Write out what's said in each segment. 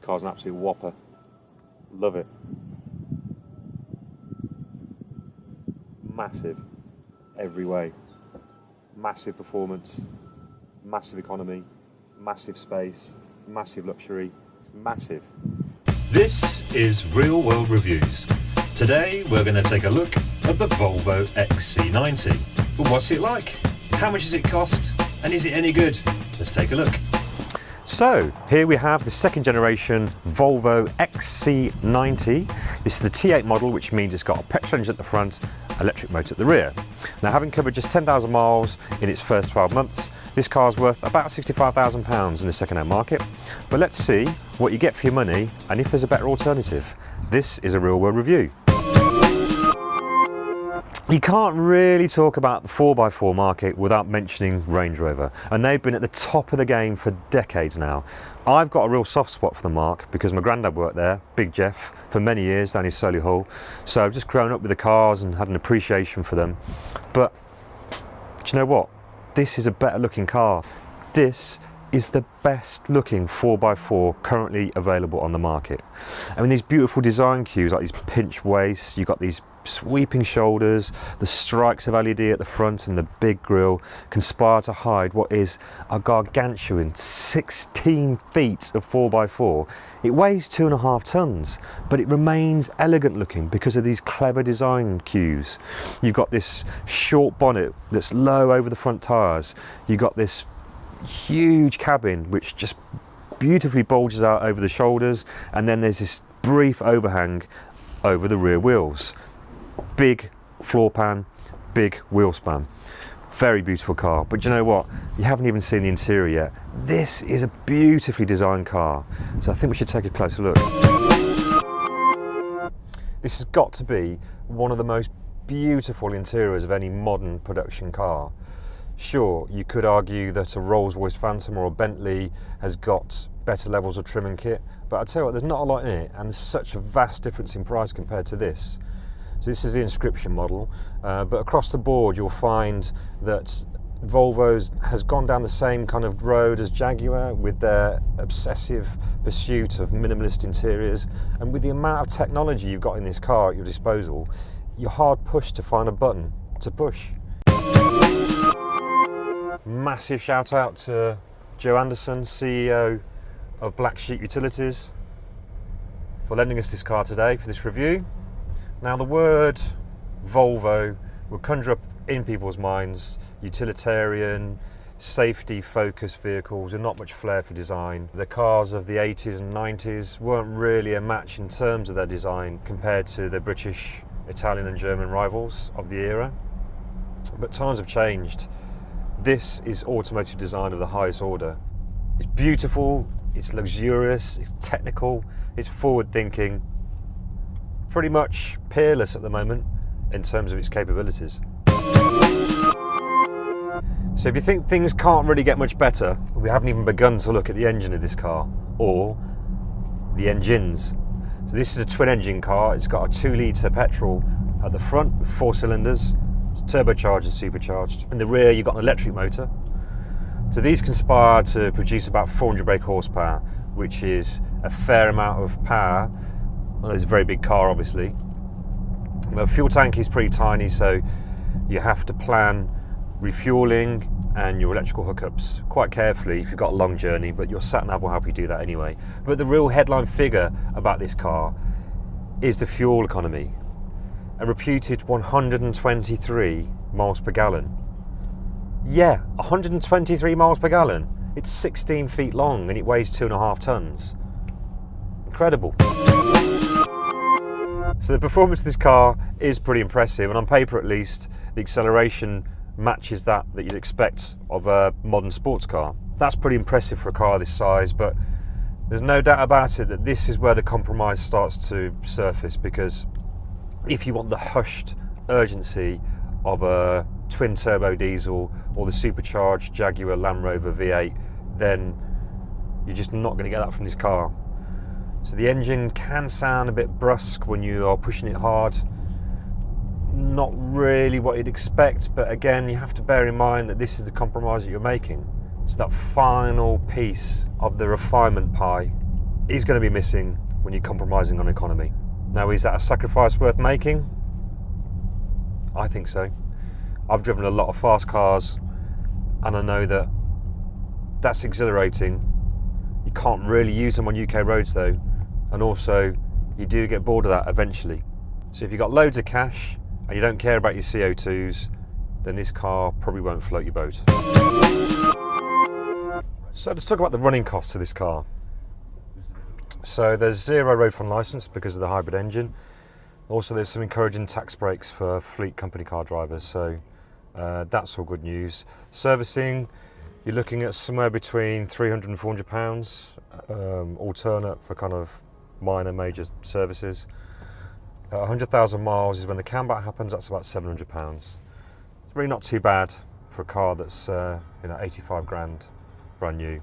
car's an absolute whopper. Love it. Massive every way. Massive performance, massive economy, massive space, massive luxury, massive. This is Real World Reviews. Today we're going to take a look at the Volvo XC90. But what's it like? How much does it cost? And is it any good? Let's take a look. So here we have the second generation Volvo XC90. This is the T8 model, which means it's got a petrol engine at the front, electric motor at the rear. Now, having covered just 10,000 miles in its first 12 months, this car is worth about £65,000 in the second-hand market. But let's see what you get for your money and if there's a better alternative. This is a Real World Review. You can't really talk about the 4x4 market without mentioning Range Rover, and they've been at the top of the game for decades now. I've got a real soft spot for the marque because my granddad worked there, Big Jeff, for many years down in Solihull, so I've just grown up with the cars and had an appreciation for them. But do you know what? This is a better looking car. This is the best looking 4x4 currently available on the market. I mean, these beautiful design cues, like these pinch waists, you've got these sweeping shoulders, the strikes of LED at the front and the big grille conspire to hide what is a gargantuan 16 feet of 4x4. It weighs 2.5 tons, but it remains elegant looking because of these clever design cues. You've got this short bonnet that's low over the front tyres. You've got this huge cabin which just beautifully bulges out over the shoulders, and then there's this brief overhang over the rear wheels. Big floor pan, big wheel span. Very beautiful car, but you know what? You haven't even seen the interior yet. This is a beautifully designed car, so I think we should take a closer look. This has got to be one of the most beautiful interiors of any modern production car. Sure, you could argue that a Rolls-Royce Phantom or a Bentley has got better levels of trim and kit, but I tell you what, there's not a lot in it, and there's such a vast difference in price compared to this. So this is the Inscription model, but across the board you'll find that Volvo has gone down the same kind of road as Jaguar with their obsessive pursuit of minimalist interiors, and with the amount of technology you've got in this car at your disposal, you're hard pushed to find a button to push. Massive shout out to Joe Anderson, CEO of Black Sheep Utilities, for lending us this car today for this review. Now, the word Volvo will conjure up in people's minds utilitarian, safety-focused vehicles and not much flair for design. The cars of the 80s and 90s weren't really a match in terms of their design compared to the British, Italian and German rivals of the era. But times have changed. This is automotive design of the highest order. It's beautiful, it's luxurious, it's technical, it's forward-thinking, pretty much peerless at the moment in terms of its capabilities. So if you think things can't really get much better, we haven't even begun to look at the engine of this car, or the engines. So this is a twin engine car. It's got a 2-litre petrol at the front with 4 cylinders. It's turbocharged and supercharged. In the rear you've got an electric motor. So these conspire to produce about 400 brake horsepower, which is a fair amount of power. Well, it's a very big car, obviously. The fuel tank is pretty tiny, so you have to plan refueling and your electrical hookups quite carefully if you've got a long journey, but your sat-nav will help you do that anyway. But the real headline figure about this car is the fuel economy. A reputed 123 miles per gallon. Yeah, 123 miles per gallon. It's 16 feet long and it weighs 2.5 tons. Incredible. So the performance of this car is pretty impressive, and on paper at least, the acceleration matches that you'd expect of a modern sports car. That's pretty impressive for a car this size, but there's no doubt about it that this is where the compromise starts to surface, because if you want the hushed urgency of a twin turbo diesel or the supercharged Jaguar Land Rover V8, then you're just not going to get that from this car. So the engine can sound a bit brusque when you are pushing it hard. Not really what you'd expect, but again, you have to bear in mind that this is the compromise that you're making. It's that final piece of the refinement pie is going to be missing when you're compromising on economy. Now, is that a sacrifice worth making? I think so. I've driven a lot of fast cars, and I know that that's exhilarating. You can't really use them on UK roads though, and also you do get bored of that eventually. So if you've got loads of cash and you don't care about your CO2s, then this car probably won't float your boat. So let's talk about the running costs of this car. So there's 0 road fund licence because of the hybrid engine. Also there's some encouraging tax breaks for fleet company car drivers, so that's all good news. Servicing, you're looking at somewhere between £300 and £400 alternate for kind of minor major services. 100,000 miles is when the camback happens, that's about £700. It's really not too bad for a car that's 85 grand brand new.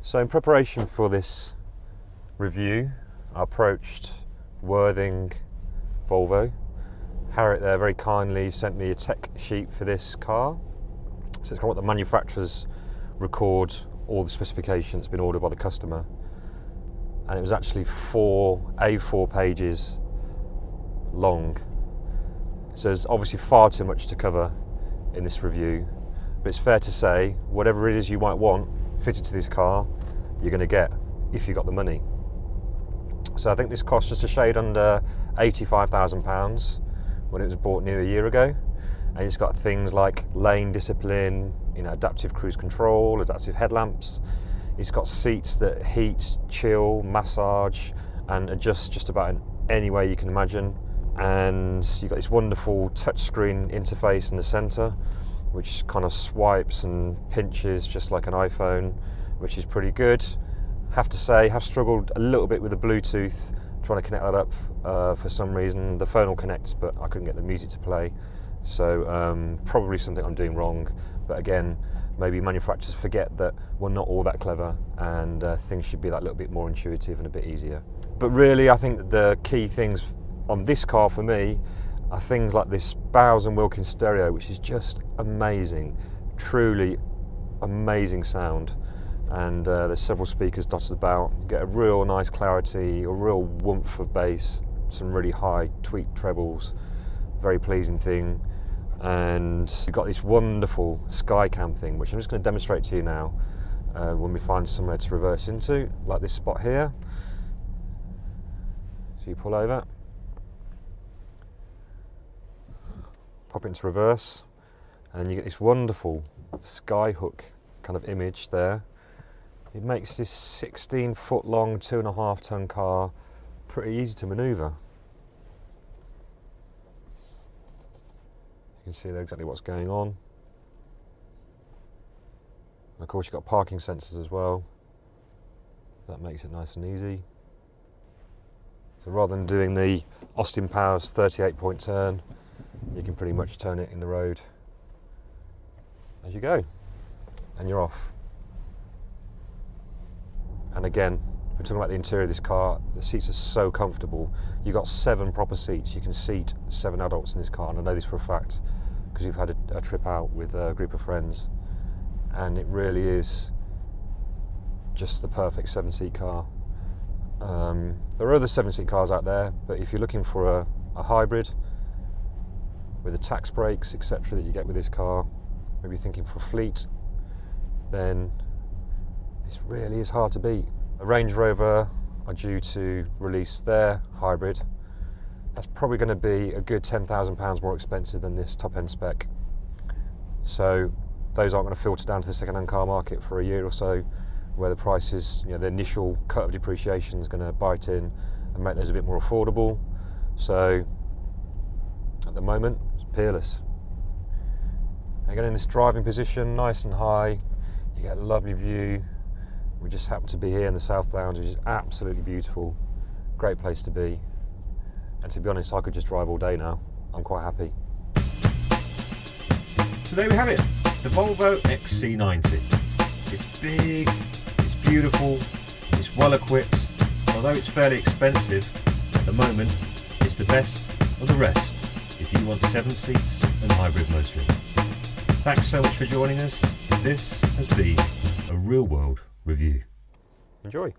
So in preparation for this review, I approached Worthing Volvo. Harriet there very kindly sent me a tech sheet for this car. So it's got what the manufacturers record, all the specifications been ordered by the customer. And it was actually 4 A4 pages long. So there's obviously far too much to cover in this review. But it's fair to say, whatever it is you might want fitted to this car, you're going to get if you've got the money. So I think this cost just a shade under £85,000 when it was bought near a year ago. And it's got things like lane discipline, adaptive cruise control, adaptive headlamps. It's got seats that heat, chill, massage, and adjust just about in any way you can imagine. And you've got this wonderful touchscreen interface in the centre, which kind of swipes and pinches just like an iPhone, which is pretty good. Have to say, have struggled a little bit with the Bluetooth, trying to connect that up for some reason. The phone will connect, but I couldn't get the music to play. So probably something I'm doing wrong. But again, maybe manufacturers forget that we're not all that clever, and things should be that little bit more intuitive and a bit easier. But really, I think that the key things on this car for me are things like this Bowers & Wilkins stereo, which is just amazing, truly amazing sound. And there's several speakers dotted about. You get a real nice clarity, a real woomph of bass, some really high tweaked trebles, very pleasing thing. And you've got this wonderful Skycam thing, which I'm just going to demonstrate to you now when we find somewhere to reverse into, like this spot here. So you pull over, pop it into reverse, and you get this wonderful skyhook kind of image there. It makes this 16-foot long, 2.5 ton car pretty easy to manoeuvre. You can see there exactly what's going on. And of course you've got parking sensors as well. That makes it nice and easy. So rather than doing the Austin Powers 38-point turn, you can pretty much turn it in the road as you go, and you're off. And again, we're talking about the interior of this car. The seats are so comfortable. You've got 7 proper seats. You can seat 7 adults in this car, and I know this for a fact because we've had a trip out with a group of friends, and it really is just the perfect 7-seat car. There are other 7-seat cars out there, but if you're looking for a hybrid with the tax breaks, etc., that you get with this car, maybe thinking for a fleet, then this really is hard to beat. A Range Rover are due to release their hybrid. That's probably going to be a good £10,000 more expensive than this top-end spec. So those aren't going to filter down to the second-hand car market for a year or so, where the prices, the initial cut of depreciation is going to bite in and make those a bit more affordable. So at the moment, it's peerless. Again, in this driving position, nice and high, you get a lovely view. We just happen to be here in the South Lounge, which is absolutely beautiful. Great place to be. And to be honest, I could just drive all day now. I'm quite happy. So there we have it, the Volvo XC90. It's big, it's beautiful, it's well equipped. Although it's fairly expensive, at the moment, it's the best of the rest if you want 7 seats and hybrid motoring. Thanks so much for joining us. This has been a Real World Review. Enjoy.